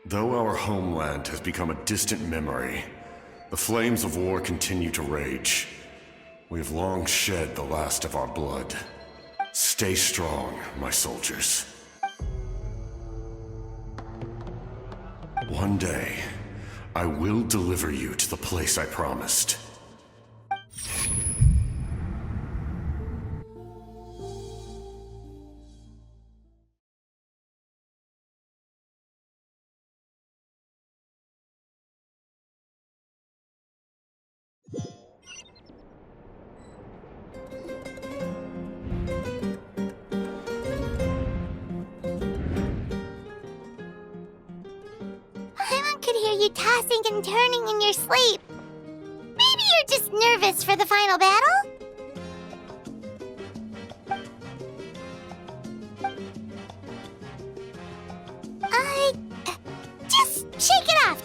Though our homeland has become a distant memory, the flames of war continue to rage. We have long shed the last of our blood. Stay strong, my soldiers. One day, I will deliver you to the place I promised. Tossing and turning in your sleep. Maybe you're just nervous for the final battle?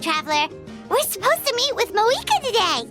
Traveler. We're supposed to meet with Moika today.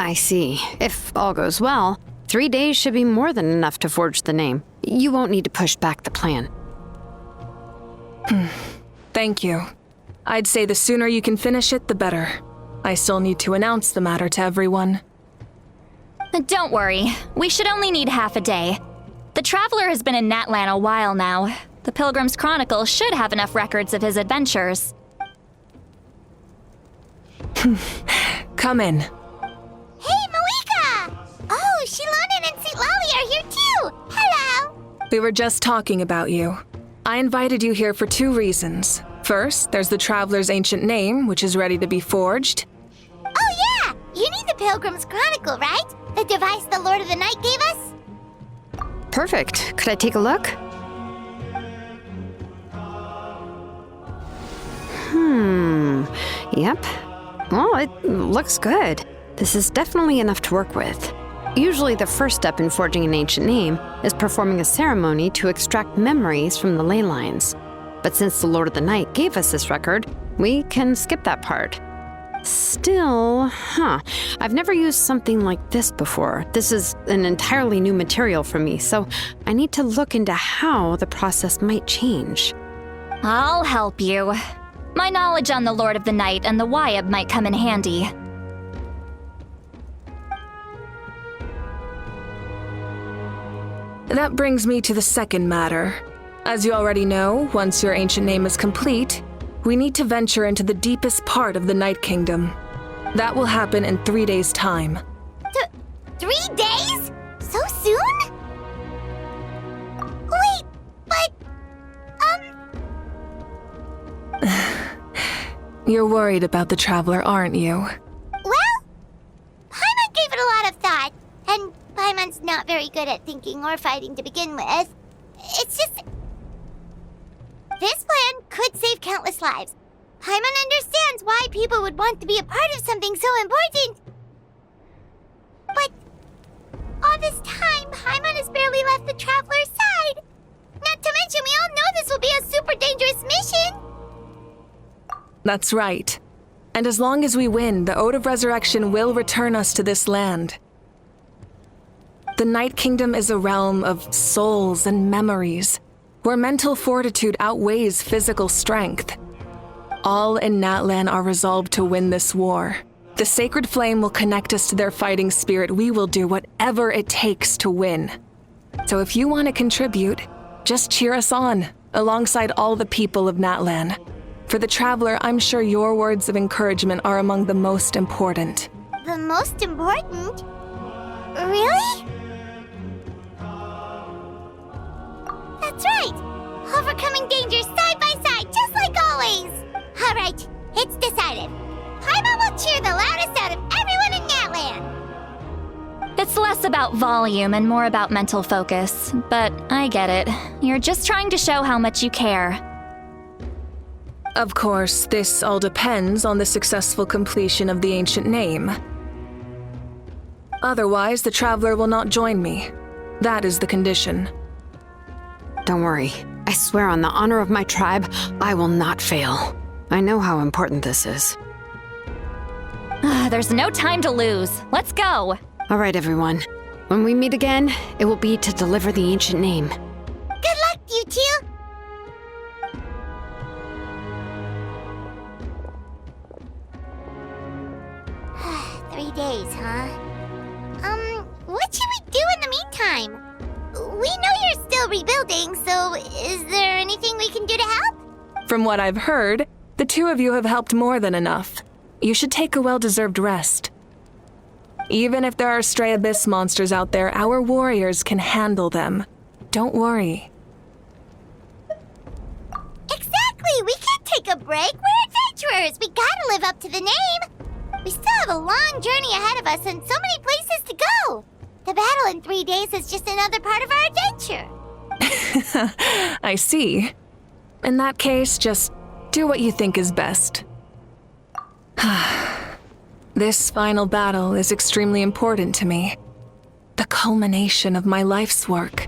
I see. If all goes well, 3 days should be more than enough to forge the name. You won't need to push back the plan. Thank you. I'd say the sooner you can finish it, the better. I still need to announce the matter to everyone. Don't worry. We should only need half a day. The Traveler has been in Natlan a while now. The Pilgrim's Chronicle should have enough records of his adventures. Come in. Hey, Moika! Oh, Shilonen and St. Lolly are here too! Hello! We were just talking about you. I invited you here for 2 reasons. First, there's the Traveler's ancient name, which is ready to be forged. Oh yeah! You need the Pilgrim's Chronicle, right? The device the Lord of the Night gave us? Perfect. Could I take a look? Yep. Well, it looks good. This is definitely enough to work with. Usually the first step in forging an ancient name is performing a ceremony to extract memories from the ley lines. But since the Lord of the Night gave us this record, we can skip that part. Still, I've never used something like this before. This is an entirely new material for me, so I need to look into how the process might change. I'll help you. My knowledge on the Lord of the Night and the Wyab might come in handy. That brings me to the second matter. As you already know, once your ancient name is complete, we need to venture into the deepest part of the Night Kingdom. That will happen in 3 days' time. 3 days? So soon? Wait, but... You're worried about the Traveler, aren't you? Well, Paimon gave it a lot of thought, and Paimon's not very good at thinking or fighting to begin with. It's just... This plan could save countless lives. Paimon understands why people would want to be a part of something so important. But all this time, Paimon has barely left the Traveler's side. Not to mention, we all know this will be a super dangerous mission. That's right. And as long as we win, the Ode of Resurrection will return us to this land. The Night Kingdom is a realm of souls and memories, where mental fortitude outweighs physical strength. All in Natlan are resolved to win this war, the sacred flame will connect us to their fighting spirit, we will do whatever it takes to win. So if you want to contribute, just cheer us on, alongside all the people of Natlan. For the Traveler, I'm sure your words of encouragement are among the most important. The most important? Really? That's right! Overcoming dangers side by side, just like always! Alright, it's decided. Paimon will cheer the loudest out of everyone in Natlan! It's less about volume and more about mental focus, but I get it. You're just trying to show how much you care. Of course, this all depends on the successful completion of the ancient name. Otherwise, the Traveler will not join me. That is the condition. Don't worry. I swear on the honor of my tribe, I will not fail. I know how important this is. There's no time to lose. Let's go! All right, everyone. When we meet again, it will be to deliver the ancient name. Good luck, you two! Three days, huh? What should we do in the meantime? We know you're still rebuilding, so is there anything we can do to help? From what I've heard, the two of you have helped more than enough. You should take a well-deserved rest. Even if there are stray abyss monsters out there, our warriors can handle them. Don't worry. Exactly! We can't take a break! We're adventurers! We gotta live up to the name! We still have a long journey ahead of us and so many places to go! The battle in 3 days is just another part of our adventure! I see. In that case, just do what you think is best. This final battle is extremely important to me. The culmination of my life's work.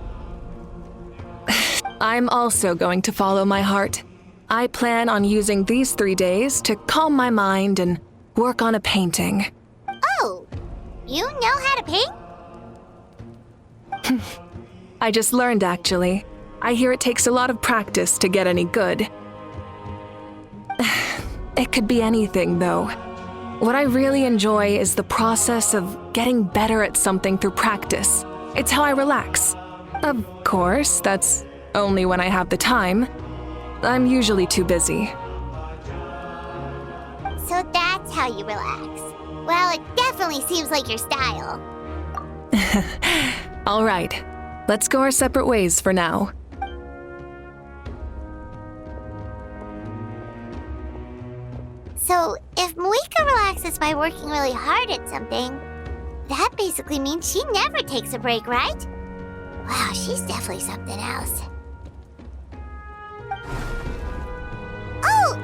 I'm also going to follow my heart. I plan on using these 3 days to calm my mind and work on a painting. Oh, you know how to paint? I just learned, actually. I hear it takes a lot of practice to get any good. It could be anything, though. What I really enjoy is the process of getting better at something through practice. It's how I relax. Of course, that's only when I have the time. I'm usually too busy. So that's how you relax. Well, it definitely seems like your style. All right, let's go our separate ways for now. So, if Moika relaxes by working really hard at something, that basically means she never takes a break, right? Wow, she's definitely something else. Oh,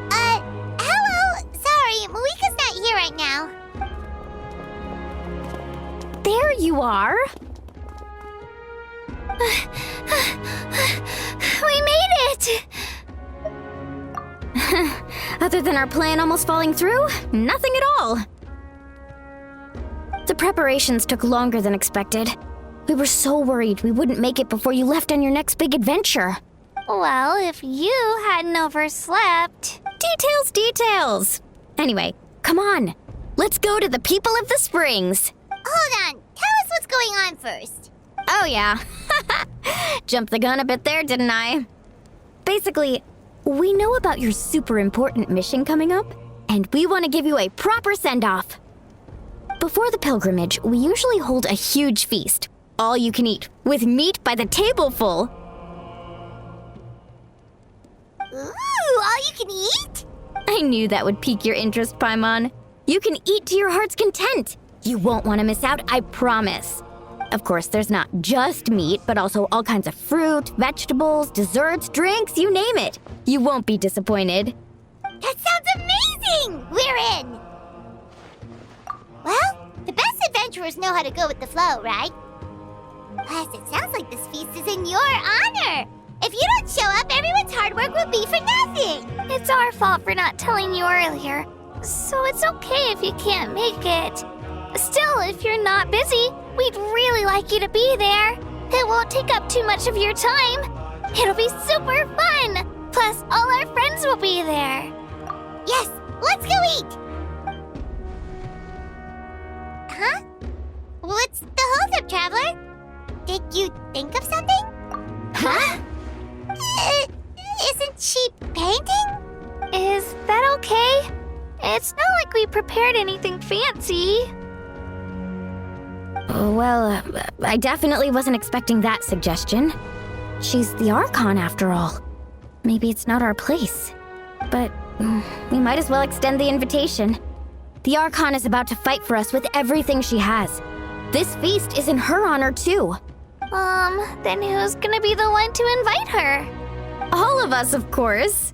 hello! Sorry, Moika's not here right now. There you are! We made it! Other than our plan almost falling through, nothing at all. The preparations took longer than expected. We were so worried we wouldn't make it before you left on your next big adventure. Well, if you hadn't overslept... Details! Anyway, come on. Let's go to the people of the springs. Hold on, tell us what's going on first. Oh yeah. Jumped the gun a bit there, didn't I? Basically, we know about your super important mission coming up, and we want to give you a proper send-off. Before the pilgrimage, we usually hold a huge feast, all you can eat, with meat by the tableful. Ooh, all you can eat? I knew that would pique your interest, Paimon. You can eat to your heart's content. You won't want to miss out, I promise. Of course, there's not just meat, but also all kinds of fruit, vegetables, desserts, drinks, you name it. You won't be disappointed. That sounds amazing! We're in! Well, the best adventurers know how to go with the flow, right? Plus, it sounds like this feast is in your honor! If you don't show up, everyone's hard work will be for nothing! It's our fault for not telling you earlier, so it's okay if you can't make it. Still, if you're not busy, we'd really like you to be there. It won't take up too much of your time. It'll be super fun! Plus, all our friends will be there. Yes, let's go eat! you think of something? Huh? Isn't she painting? Is that okay? It's not like we prepared anything fancy. Well, I definitely wasn't expecting that suggestion. She's the Archon after all. Maybe it's not our place. But we might as well extend the invitation. The Archon is about to fight for us with everything she has. This feast is in her honor too. Then who's gonna be the one to invite her? All of us, of course.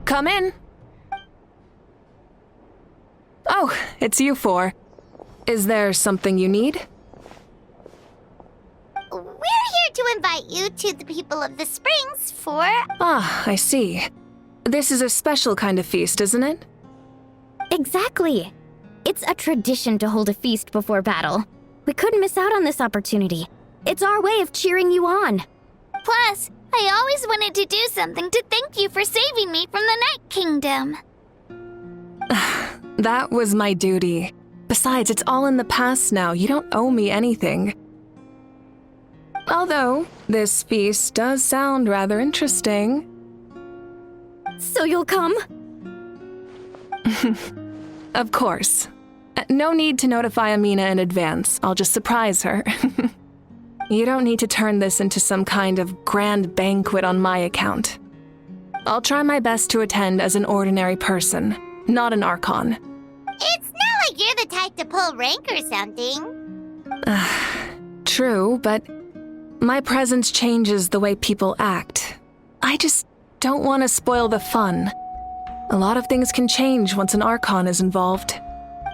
Come in. Oh, it's you four. Is there something you need? We're here to invite you to the people of the Springs for... Ah, I see. This is a special kind of feast, isn't it? Exactly. It's a tradition to hold a feast before battle. We couldn't miss out on this opportunity. It's our way of cheering you on. Plus, I always wanted to do something to thank you for saving me from the Night Kingdom. That was my duty. Besides, it's all in the past now. You don't owe me anything. Although, this feast does sound rather interesting. So you'll come? Of course. No need to notify Amina in advance. I'll just surprise her. You don't need to turn this into some kind of grand banquet on my account. I'll try my best to attend as an ordinary person, not an Archon. It's not like you're the type to pull rank or something. True, but my presence changes the way people act. I just don't want to spoil the fun. A lot of things can change once an Archon is involved.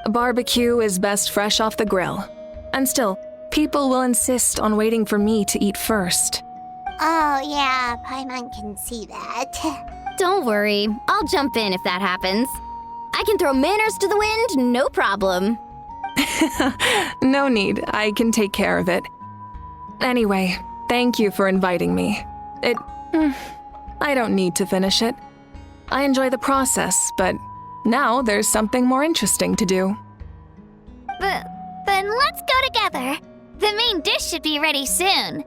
A barbecue is best fresh off the grill. And still, people will insist on waiting for me to eat first. Oh, yeah, Paimon can see that. Don't worry, I'll jump in if that happens. I can throw manners to the wind, no problem. No need, I can take care of it. Anyway, thank you for inviting me. I don't need to finish it. I enjoy the process, but now there's something more interesting to do. Then let's go together. The main dish should be ready soon.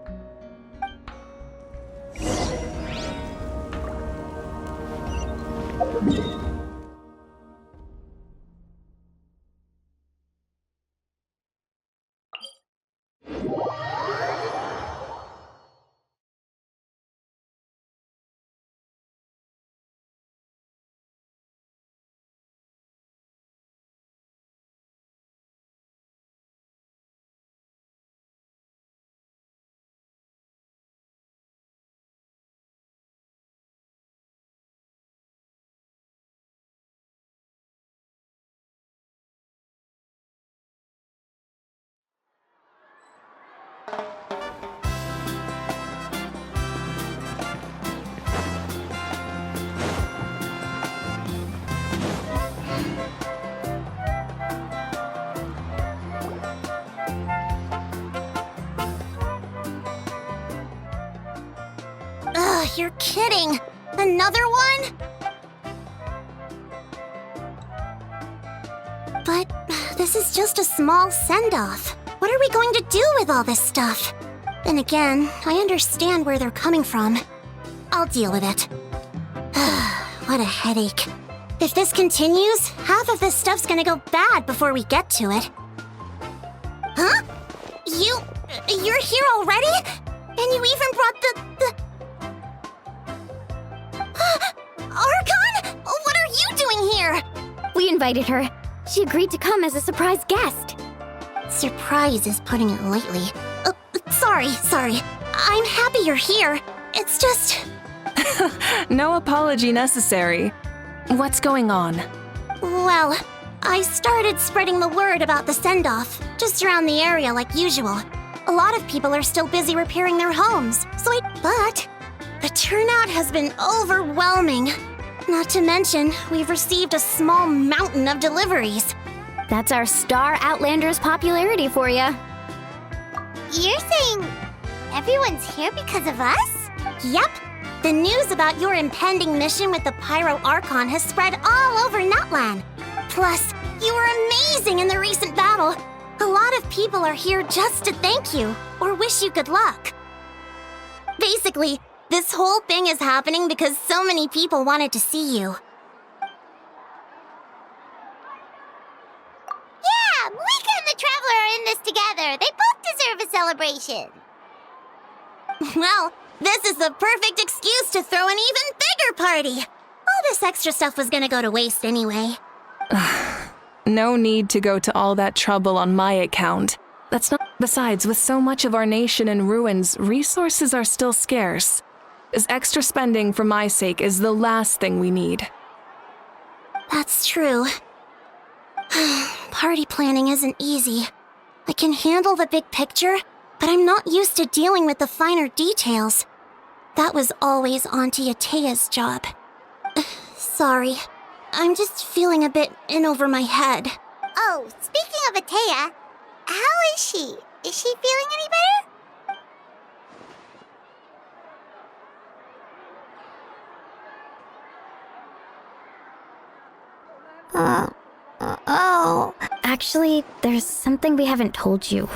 Ugh, you're kidding. Another one? But this is just a small send-off. What are we going to do with all this stuff? Then again, I understand where they're coming from. I'll deal with it. What a headache. If this continues, half of this stuff's gonna go bad before we get to it. Huh? You're here already? And you even brought the... Archon? What are you doing here? We invited her. She agreed to come as a surprise guest. Surprise is putting it lightly. Sorry. I'm happy you're here. It's just... No apology necessary. What's going on? Well, I started spreading the word about the send-off, just around the area like usual. A lot of people are still busy repairing their homes, but the turnout has been overwhelming. Not to mention, we've received a small mountain of deliveries. That's our Star Outlander's popularity for you. You're saying Everyone's here because of us? Yep. The news about your impending mission with the Pyro Archon has spread all over Natlan. Plus, you were amazing in the recent battle. A lot of people are here just to thank you, or wish you good luck. Basically, this whole thing is happening because so many people wanted to see you. Yeah, Malika and the Traveler are in this together. They both deserve a celebration. Well, this is the perfect excuse to throw an even bigger party. All this extra stuff was gonna go to waste anyway. No need to go to all that trouble on my account. That's not. Besides, with so much of our nation in ruins, resources are still scarce. This extra spending for my sake is the last thing we need. That's true. Party planning isn't easy. I can handle the big picture, but I'm not used to dealing with the finer details. That was always Auntie Atea's job. Sorry. I'm just feeling a bit in over my head. Oh, speaking of Atea, how is she? Is she feeling any better? Oh. Actually, there's something we haven't told you.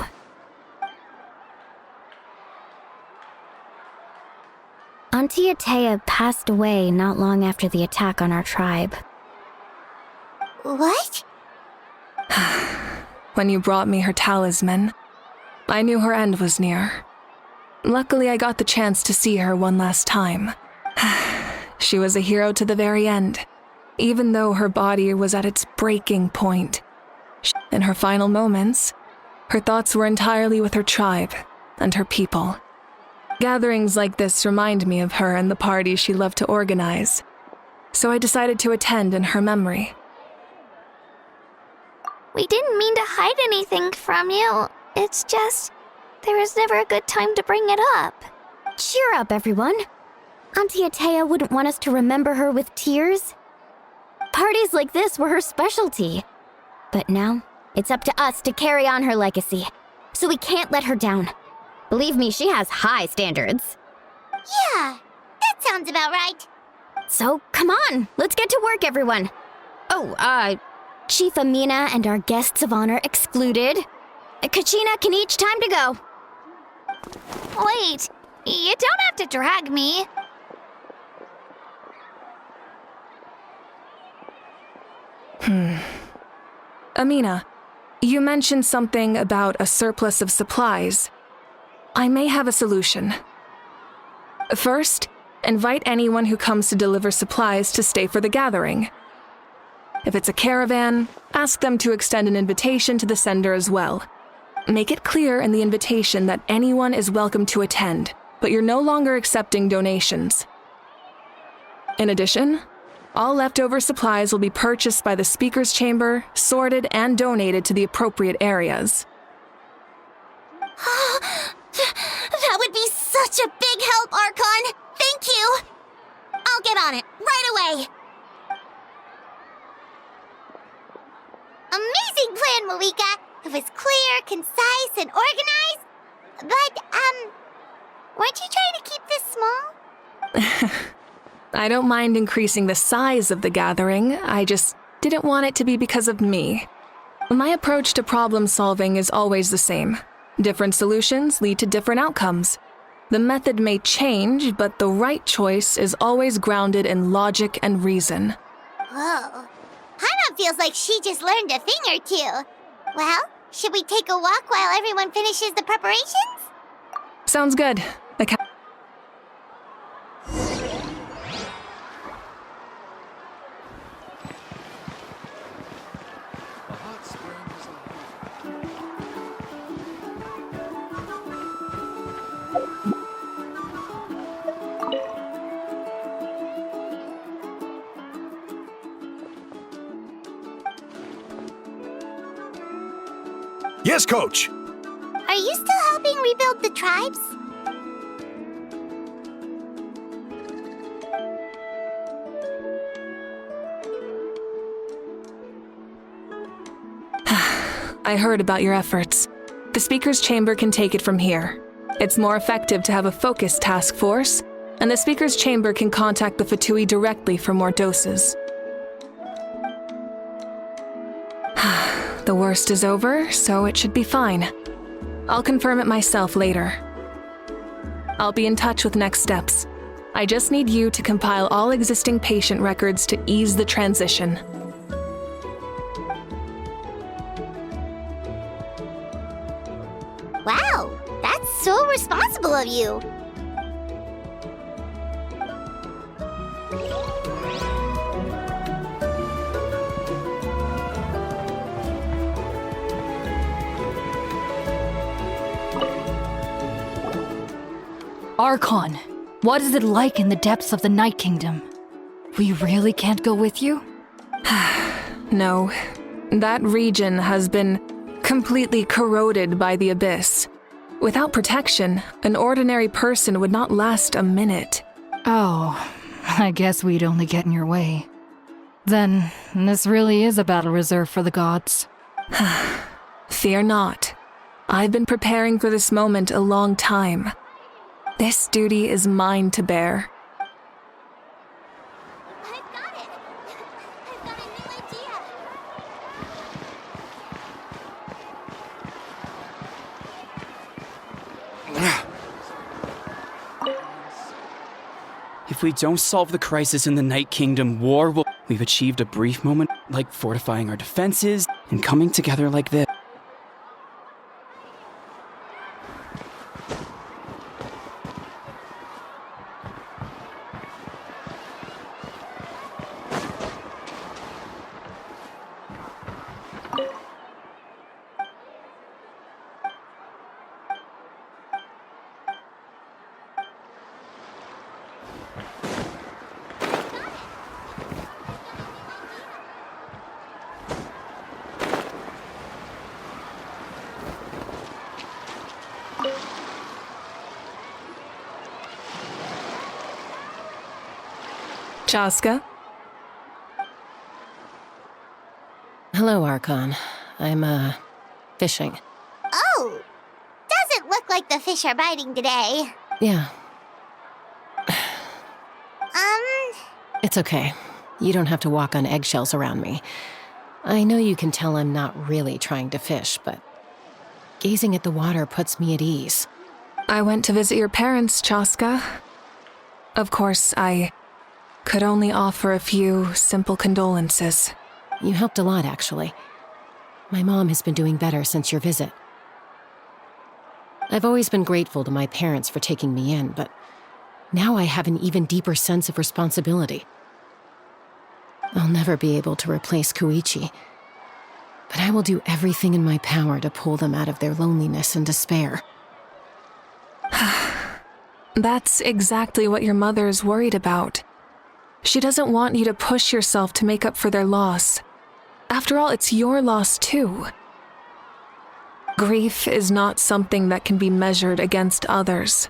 Auntie Atea passed away not long after the attack on our tribe. What? When you brought me her talisman, I knew her end was near. Luckily, I got the chance to see her one last time. She was a hero to the very end, even though her body was at its breaking point. In her final moments, her thoughts were entirely with her tribe and her people. Gatherings like this remind me of her and the parties she loved to organize, so I decided to attend in her memory. We didn't mean to hide anything from you. It's just, there was never a good time to bring it up. Cheer up, everyone. Auntie Atea wouldn't want us to remember her with tears. Parties like this were her specialty. But now, it's up to us to carry on her legacy, so we can't let her down. Believe me, she has high standards. Yeah, that sounds about right. So, come on, let's get to work, everyone. Oh, Chief Amina and our guests of honor excluded. Kachina can each time to go. Wait, you don't have to drag me. Amina, you mentioned something about a surplus of supplies. I may have a solution. First, invite anyone who comes to deliver supplies to stay for the gathering. If it's a caravan, ask them to extend an invitation to the sender as well. Make it clear in the invitation that anyone is welcome to attend, but you're no longer accepting donations. In addition, all leftover supplies will be purchased by the speaker's chamber, sorted, and donated to the appropriate areas. That would be such a big help, Archon! Thank you! I'll get on it, right away! Amazing plan, Malika! It was clear, concise, and organized. But, weren't you trying to keep this small? I don't mind increasing the size of the gathering, I just didn't want it to be because of me. My approach to problem solving is always the same. Different solutions lead to different outcomes. The method may change, but the right choice is always grounded in logic and reason. Whoa. Hana feels like she just learned a thing or two. Well, should we take a walk while everyone finishes the preparations? Sounds good. Yes, Coach! Are you still helping rebuild the tribes? I heard about your efforts. The speaker's chamber can take it from here. It's more effective to have a focused task force, and the speaker's chamber can contact the Fatui directly for more doses. The worst is over, so it should be fine. I'll confirm it myself later. I'll be in touch with next steps. I just need you to compile all existing patient records to ease the transition. Wow, that's so responsible of you. Archon, what is it like in the depths of the Night Kingdom? We really can't go with you? No, that region has been completely corroded by the abyss. Without protection, an ordinary person would not last a minute. Oh, I guess we'd only get in your way. Then, this really is a battle reserved for the gods. Fear not. I've been preparing for this moment a long time. This duty is mine to bear. I've got it. I've got a new idea. If we don't solve the crisis in the Night Kingdom, war will... We've achieved a brief moment, like fortifying our defenses and coming together like this. Chaska? Hello, Archon. I'm, fishing. Oh, doesn't look like the fish are biting today. Yeah, Um, it's okay. You don't have to walk on eggshells around me. I know you can tell I'm not really trying to fish, but gazing at the water puts me at ease. I went to visit your parents, Chaska. Of course, I could only offer a few simple condolences. You helped a lot, actually. My mom has been doing better since your visit. I've always been grateful to my parents for taking me in, but now I have an even deeper sense of responsibility. I'll never be able to replace Koichi, but I will do everything in my power to pull them out of their loneliness and despair. That's exactly what your mother is worried about. She doesn't want you to push yourself to make up for their loss. After all, it's your loss too. Grief is not something that can be measured against others.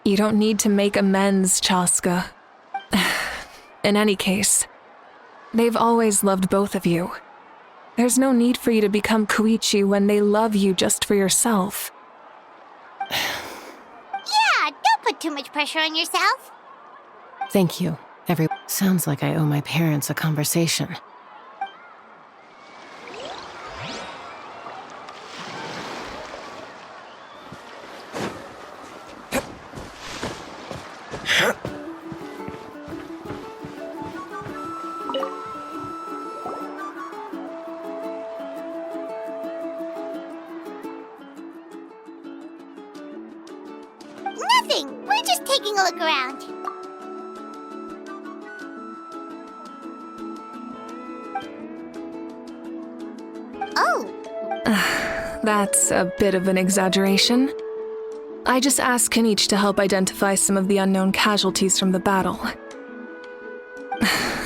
You don't need to make amends, Chaska. In any case, they've always loved both of you. There's no need for you to become Koichi when they love you just for yourself. yeah, don't put too much pressure on yourself. Thank you, Sounds like I owe my parents a conversation. Nothing. We're just taking a look around. Oh. That's a bit of an exaggeration. I just asked Kenichi to help identify some of the unknown casualties from the battle.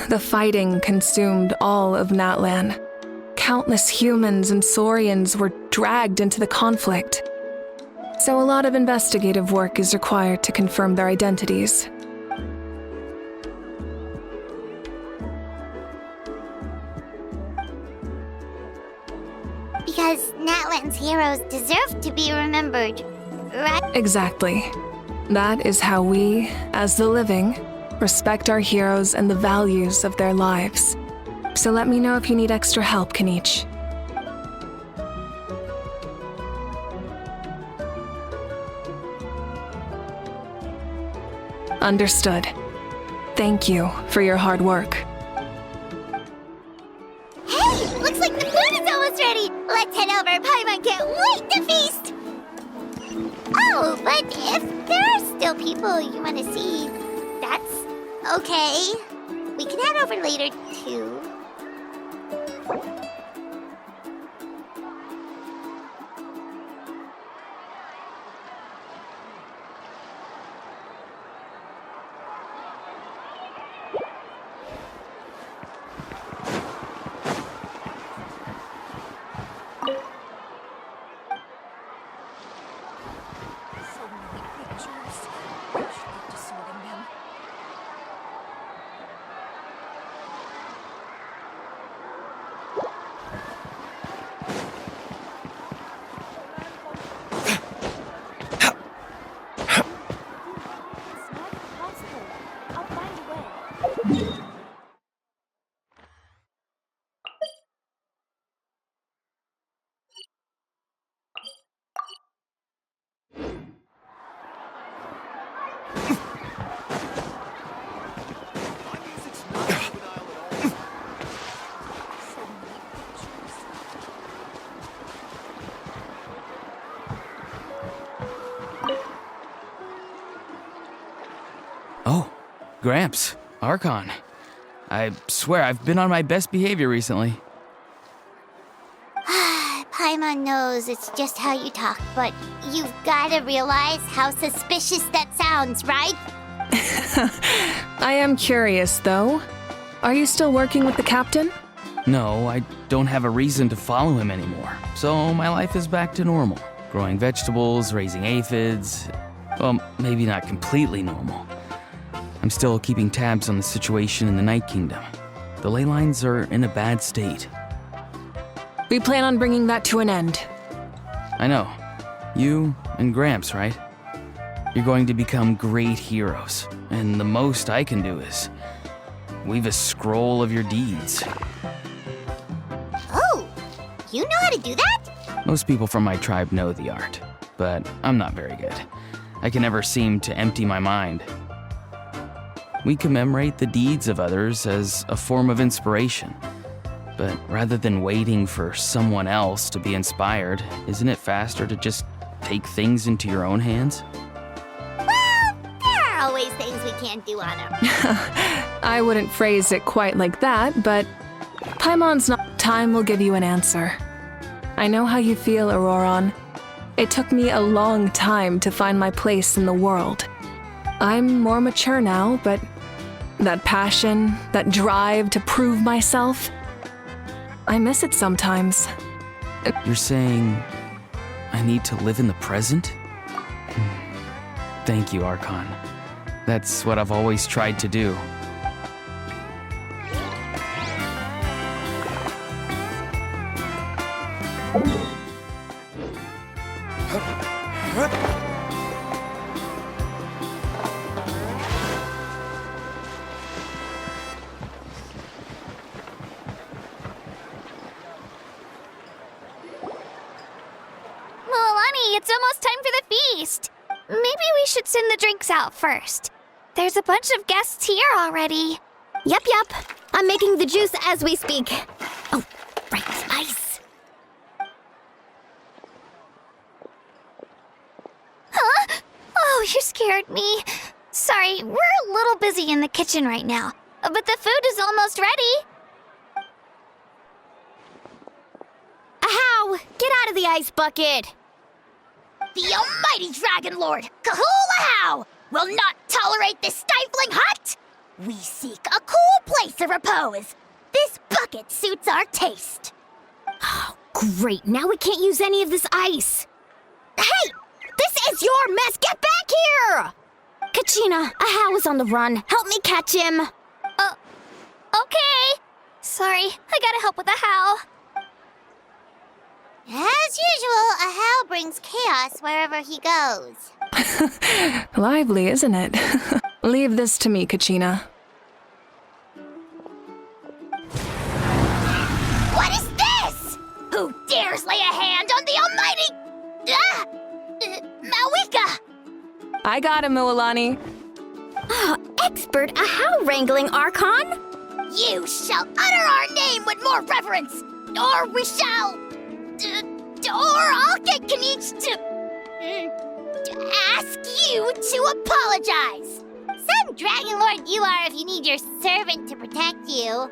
The fighting consumed all of Natlan. Countless humans and Saurians were dragged into the conflict. So a lot of investigative work is required to confirm their identities. Because Natlan's heroes deserve to be remembered. right? Exactly. That is how we, as the living, respect our heroes and the values of their lives. So let me know if you need extra help, Kenichi. Understood. Thank you for your hard work. Hey, looks like the food is almost ready. Let's head over. Paimon can't wait to feast. Oh, but if there are still people you want to see, that's okay. We can head over later, too. Oh, Gramps, Archon. I swear I've been on my best behavior recently. Paimon knows it's just how you talk, but you've gotta realize how suspicious that sounds, right? I am curious, though. Are you still working with the captain? No, I don't have a reason to follow him anymore, so my life is back to normal. Growing vegetables, raising aphids. Well, maybe not completely normal. I'm still keeping tabs on the situation in the Night Kingdom. The ley lines are in a bad state. We plan on bringing that to an end. I know. You and Gramps, right? You're going to become great heroes, and the most I can do is weave a scroll of your deeds. Oh, you know how to do that? Most people from my tribe know the art, but I'm not very good. I can never seem to empty my mind. We commemorate the deeds of others as a form of inspiration. But rather than waiting for someone else to be inspired, isn't it faster to just take things into your own hands? Well, there are always things we can't do on our own. I wouldn't phrase it quite like that, but Paimon's not. Time will give you an answer. I know how you feel, Auroron. It took me a long time to find my place in the world. I'm more mature now, but that passion, that drive to prove myself, I miss it sometimes. You're saying I need to live in the present? Thank you, Archon. That's what I've always tried to do. It's almost time for the feast. Maybe we should send the drinks out first. There's a bunch of guests here already. Yep. I'm making the juice as we speak. Oh, right, ice. Huh? Oh, you scared me. Sorry, we're a little busy in the kitchen right now, but the food is almost ready. Ahow! Get out of the ice bucket! The almighty Dragon Lord, Kahulahau, will not tolerate this stifling hut! We seek a cool place of repose. This bucket suits our taste. Oh, great. Now we can't use any of this ice. Hey! This is your mess! Get back here! Kachina, Ahau is on the run. Help me catch him. Okay. Sorry, I gotta help with the how. Hey! As usual, Ahau brings chaos wherever he goes. Lively, isn't it? Leave this to me, Kachina. What is this? Who dares lay a hand on the almighty... Mawika! I got him, Mualani. Expert Ahau wrangling, Archon? You shall utter our name with more reverence, or we shall... or I'll get Kanich to ask you to apologize. Some Dragon Lord you are if you need your servant to protect you.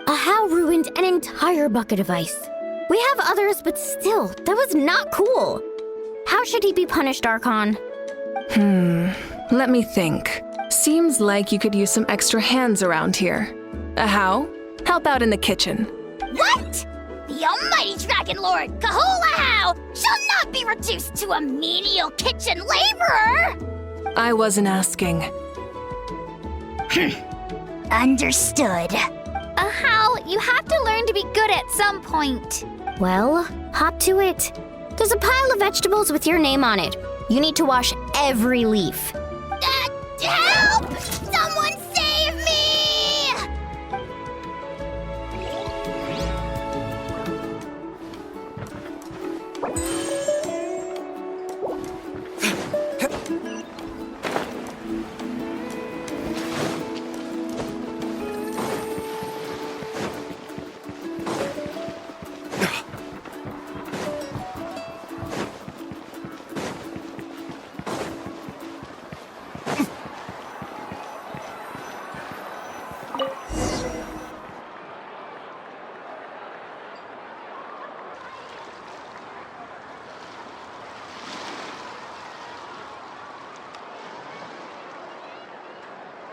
Ahau ruined an entire bucket of ice. We have others, but still, that was not cool. How should he be punished, Archon? Let me think. Seems like you could use some extra hands around here. Ahau, help out in the kitchen. What? The almighty Dragon Lord, Kahul Ahau, shall not be reduced to a menial kitchen laborer! I wasn't asking. Understood. Ahau, you have to learn to be good at some point. Well, hop to it. There's a pile of vegetables with your name on it. You need to wash every leaf. Help! Someone save me!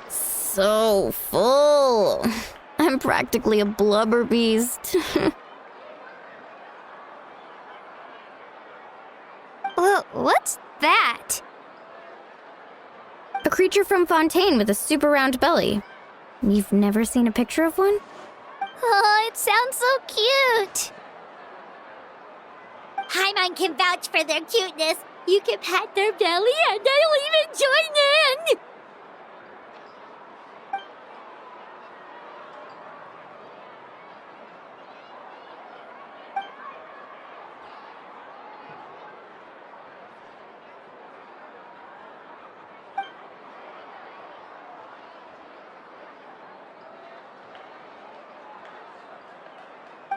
So full. I'm practically a blubber beast. What's that? A creature from Fontaine with a super round belly. You've never seen a picture of one? Oh, it sounds so cute. Paimon can vouch for their cuteness. You can pat their belly and they'll even join in.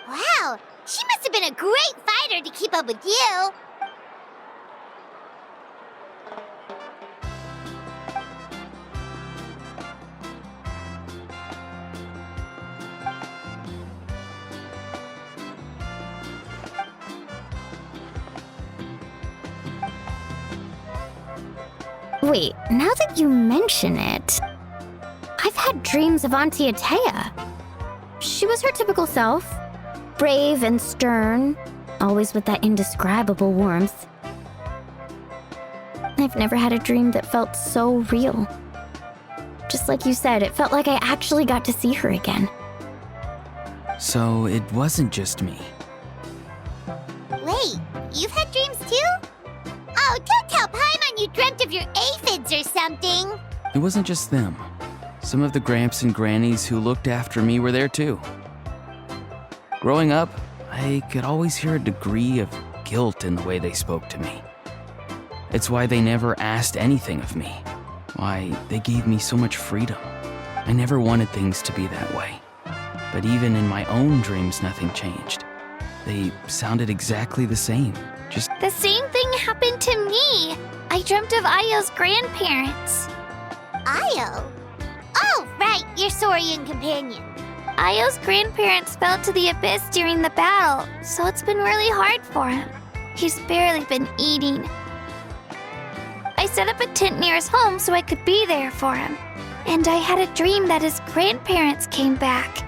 Wow, she must have been a great fighter to keep up with you. Wait, now that you mention it, I've had dreams of Auntie Atea. She was her typical self, brave and stern, always with that indescribable warmth. I've never had a dream that felt so real. Just like you said, it felt like I actually got to see her again. So it wasn't just me. Wait, you've had dreams too? Oh, don't tell Paimon you dreamt of your aphids or something. It wasn't just them. Some of the Gramps and Grannies who looked after me were there too. Growing up, I could always hear a degree of guilt in the way they spoke to me. It's why they never asked anything of me. Why they gave me so much freedom. I never wanted things to be that way. But even in my own dreams, nothing changed. They sounded exactly the same. Just The same thing happened to me. I dreamt of Ayo's grandparents. Ayo? Oh, right, your Saurian companion. Ayo's grandparents fell to the abyss during the battle, so it's been really hard for him. He's barely been eating. I set up a tent near his home so I could be there for him. And I had a dream that his grandparents came back.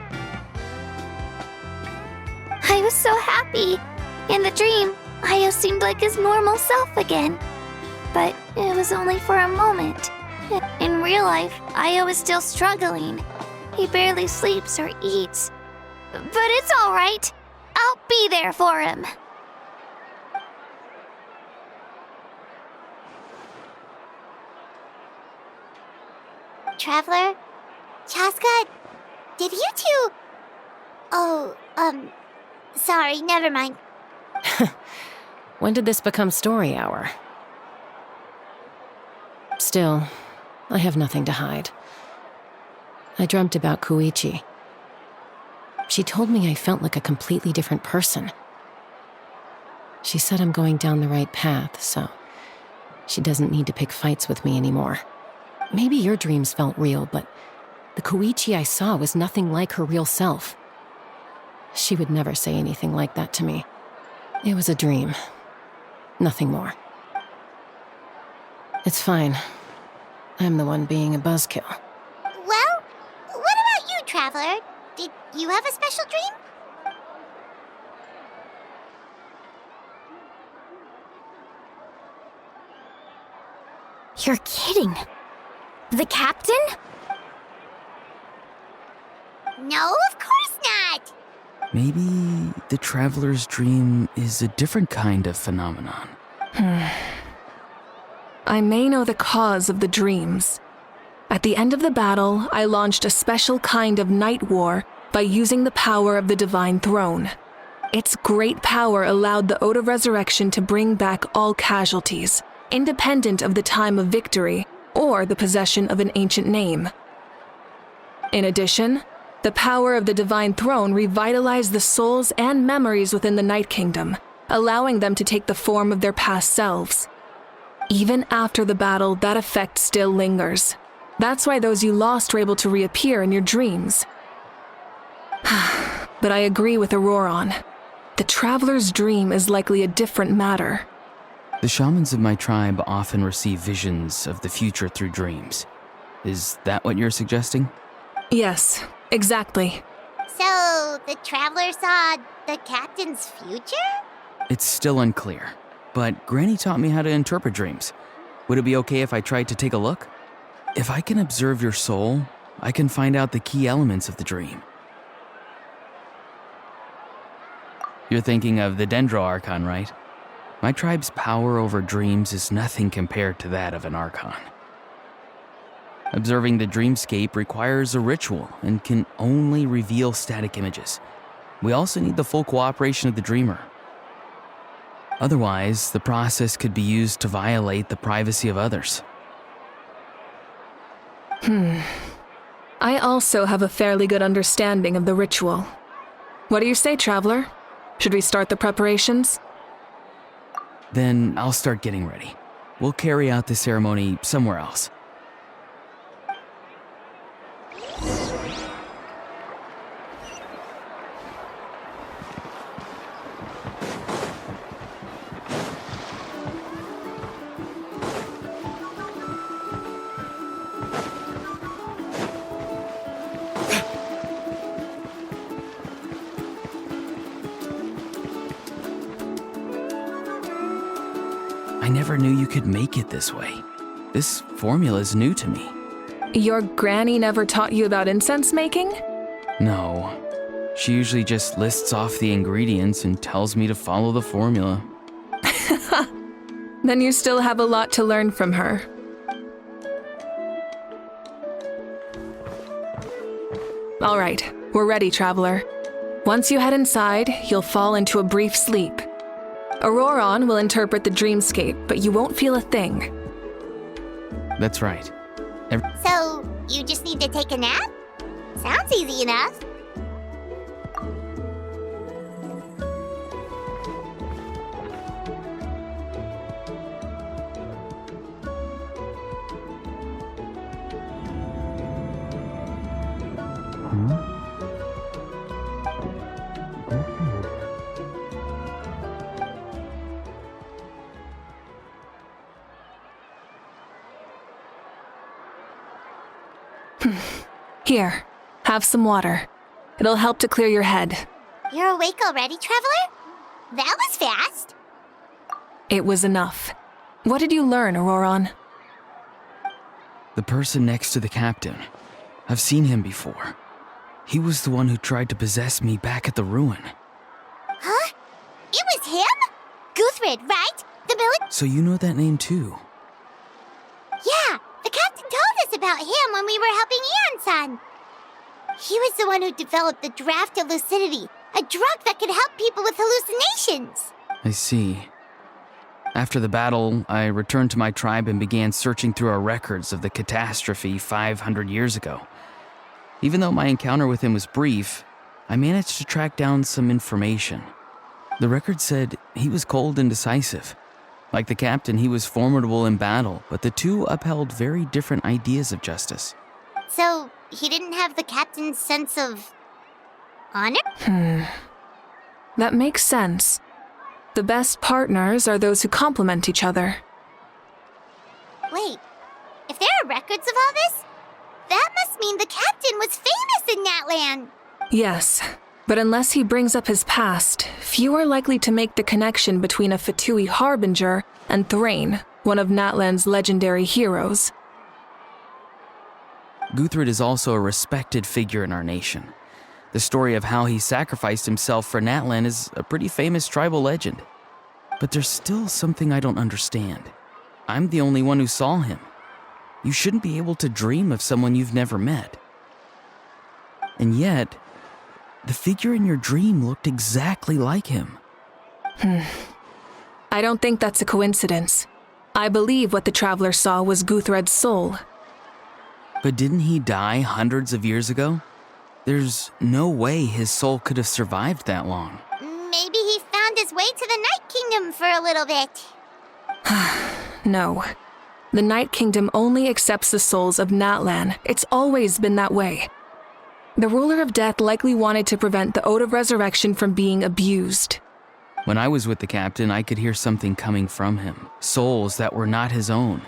I was so happy. In the dream, Ayo seemed like his normal self again. But it was only for a moment. In real life, Ayo is still struggling. He barely sleeps or eats. But it's all right. I'll be there for him. Traveler, Chaska, did you two... Oh, sorry, never mind. When did this become story hour? Still, I have nothing to hide. I dreamt about Koichi. She told me I felt like a completely different person. She said I'm going down the right path, so she doesn't need to pick fights with me anymore. Maybe your dreams felt real, but the Koichi I saw was nothing like her real self. She would never say anything like that to me. It was a dream. Nothing more. It's fine. I'm the one being a buzzkill. Well, what about you, Traveler? Did you have a special dream? You're kidding. The captain? No, of course not! Maybe the traveler's dream is a different kind of phenomenon. I may know the cause of the dreams. At the end of the battle, I launched a special kind of night war by using the power of the Divine Throne. Its great power allowed the Ode of Resurrection to bring back all casualties, independent of the time of victory or the possession of an ancient name. In addition, the power of the Divine Throne revitalized the souls and memories within the Night Kingdom, allowing them to take the form of their past selves. Even after the battle, that effect still lingers. That's why those you lost were able to reappear in your dreams. But I agree with Auroron. The Traveler's dream is likely a different matter. The shamans of my tribe often receive visions of the future through dreams. Is that what you're suggesting? Yes, exactly. So, the Traveler saw the captain's future? It's still unclear, but Granny taught me how to interpret dreams. Would it be okay if I tried to take a look? If I can observe your soul, I can find out the key elements of the dream. You're thinking of the Dendro Archon, right? My tribe's power over dreams is nothing compared to that of an Archon. Observing the dreamscape requires a ritual and can only reveal static images. We also need the full cooperation of the dreamer. Otherwise, the process could be used to violate the privacy of others. I also have a fairly good understanding of the ritual. What do you say, Traveler? Should we start the preparations? Then I'll start getting ready. We'll carry out the ceremony somewhere else. I never knew you could make it this way. This formula is new to me. Your granny never taught you about incense making? No. She usually just lists off the ingredients and tells me to follow the formula. Then you still have a lot to learn from her. All right, we're ready, Traveler. Once you head inside, you'll fall into a brief sleep. Auroron will interpret the dreamscape, but you won't feel a thing. That's right. So, you just need to take a nap? Sounds easy enough. Here, have some water. It'll help to clear your head. You're awake already, Traveler? That was fast. It was enough. What did you learn, Auroron? The person next to the captain. I've seen him before. He was the one who tried to possess me back at the ruin. Huh? It was him? Guthrid, right? The military... So you know that name too? Yeah, the The captain told us about him when we were helping Eon-san. He was the one who developed the draft of lucidity, a drug that could help people with hallucinations. I see. After the battle, I returned to my tribe and began searching through our records of the catastrophe 500 years ago. Even though my encounter with him was brief, I managed to track down some information. The record said he was cold and decisive. Like the captain, he was formidable in battle, but the two upheld very different ideas of justice. So, he didn't have the captain's sense of honor? That makes sense. The best partners are those who complement each other. Wait, if there are records of all this, that must mean the captain was famous in Natlan. Yes, but unless he brings up his past, few are likely to make the connection between a Fatui harbinger and Thrain, one of Natlan's legendary heroes. Guthred is also a respected figure in our nation. The story of how he sacrificed himself for Natlan is a pretty famous tribal legend. But there's still something I don't understand. I'm the only one who saw him. You shouldn't be able to dream of someone you've never met. And yet, the figure in your dream looked exactly like him. I don't think that's a coincidence. I believe what the traveler saw was Guthred's soul. But didn't he die hundreds of years ago? There's no way his soul could have survived that long. Maybe he found his way to the Night Kingdom for a little bit. No. The Night Kingdom only accepts the souls of Natlan. It's always been that way. The ruler of death likely wanted to prevent the Ode of Resurrection from being abused. When I was with the captain, I could hear something coming from him, souls that were not his own.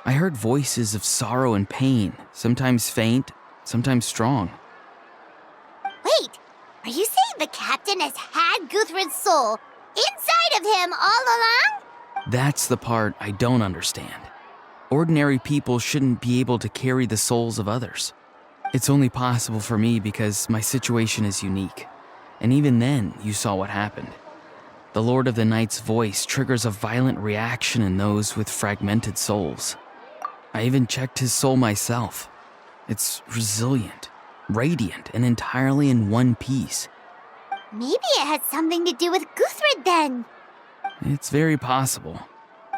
I heard voices of sorrow and pain, sometimes faint, sometimes strong. Wait, are you saying the captain has had Guthred's soul inside of him all along? That's the part I don't understand. Ordinary people shouldn't be able to carry the souls of others. It's only possible for me because my situation is unique. And even then, you saw what happened. The Lord of the Night's voice triggers a violent reaction in those with fragmented souls. I even checked his soul myself. It's resilient, radiant, and entirely in one piece. Maybe it has something to do with Guthred then. It's very possible.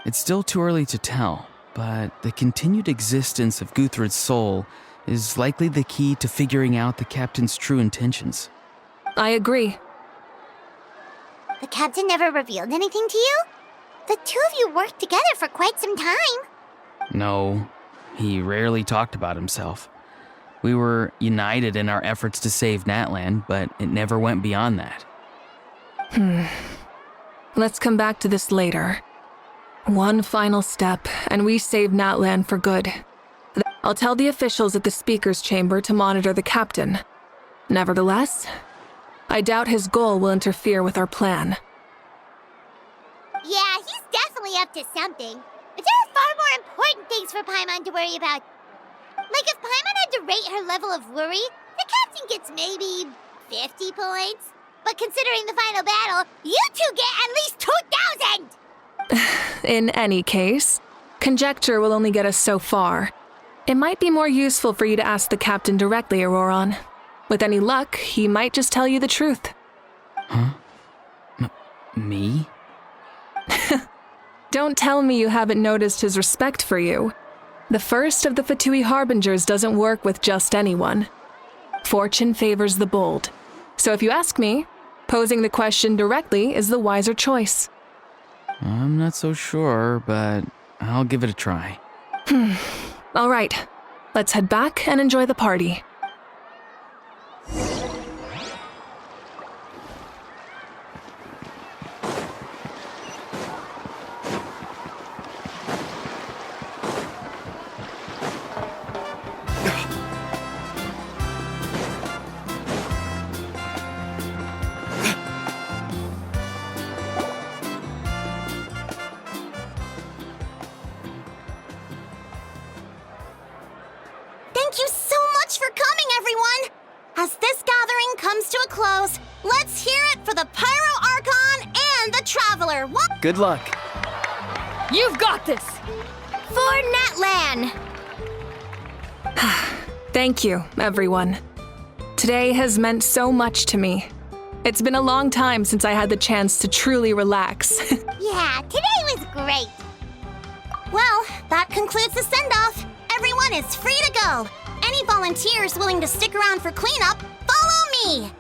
It's still too early to tell, but the continued existence of Guthred's soul is likely the key to figuring out the captain's true intentions. I agree. The captain never revealed anything to you? The two of you worked together for quite some time. No, he rarely talked about himself. We were united in our efforts to save Natlan, but it never went beyond that. Let's come back to this later. One final step, and we save Natlan for good. I'll tell the officials at the speaker's chamber to monitor the captain. Nevertheless, I doubt his goal will interfere with our plan. Yeah, he's definitely up to something. But there are far more important things for Paimon to worry about. Like if Paimon had to rate her level of worry, the captain gets maybe 50 points. But considering the final battle, you two get at least 2,000! In any case, conjecture will only get us so far. It might be more useful for you to ask the captain directly, Auroron. With any luck, he might just tell you the truth. Huh? Me? Don't tell me you haven't noticed his respect for you. The first of the Fatui Harbingers doesn't work with just anyone. Fortune favors the bold. So if you ask me, posing the question directly is the wiser choice. I'm not so sure, but I'll give it a try. All right, let's head back and enjoy the party. Thank you so much for coming, everyone! As this gathering comes to a close, let's hear it for the Pyro Archon and the Traveler. Good luck. You've got this! For Natlan! Thank you, everyone. Today has meant so much to me. It's been a long time since I had the chance to truly relax. Yeah, today was great. Well, that concludes the send-off. Everyone is free to go. Any volunteers willing to stick around for cleanup, follow me!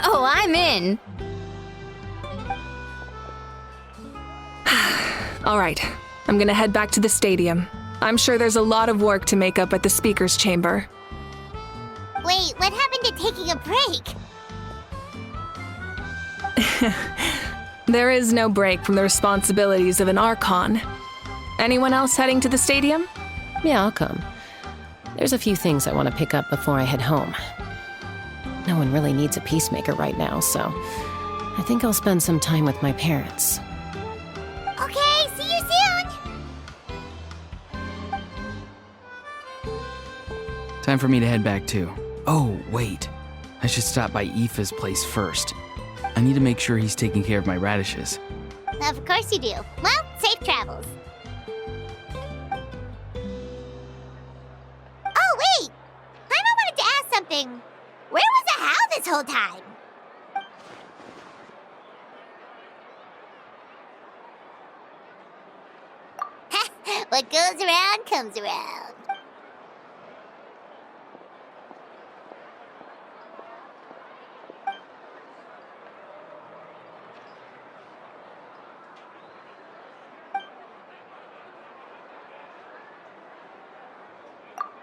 Oh, I'm in. All right, I'm gonna head back to the stadium. I'm sure there's a lot of work to make up at the speaker's chamber. Wait, what happened to taking a break? There is no break from the responsibilities of an Archon. Anyone else heading to the stadium? Yeah, I'll come. There's a few things I want to pick up before I head home. No one really needs a peacemaker right now, so I think I'll spend some time with my parents. Okay, see you soon! Time for me to head back too. Oh, wait. I should stop by Aoife's place first. I need to make sure he's taking care of my radishes. Of course you do. Well, safe travels. Oh, wait! Paimon wanted to ask something. Where was the How this whole time? What goes around comes around.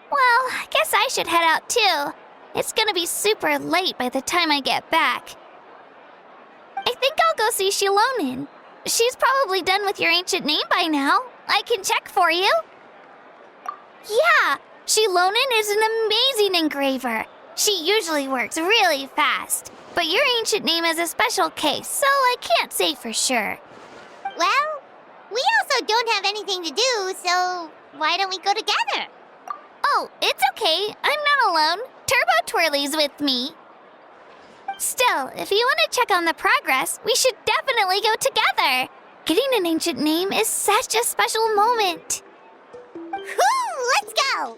Well, I guess I should head out too. It's gonna be super late by the time I get back. I think I'll go see Shilonin. She's probably done with your ancient name by now. I can check for you. Yeah, Shilonin is an amazing engraver. She usually works really fast. But your ancient name is a special case, so I can't say for sure. Well, we also don't have anything to do, so why don't we go together? Oh, it's okay. I'm not alone. Turbo Twirly's with me. Still, if you want to check on the progress, we should definitely go together. Getting an ancient name is such a special moment. Whoo! Let's go!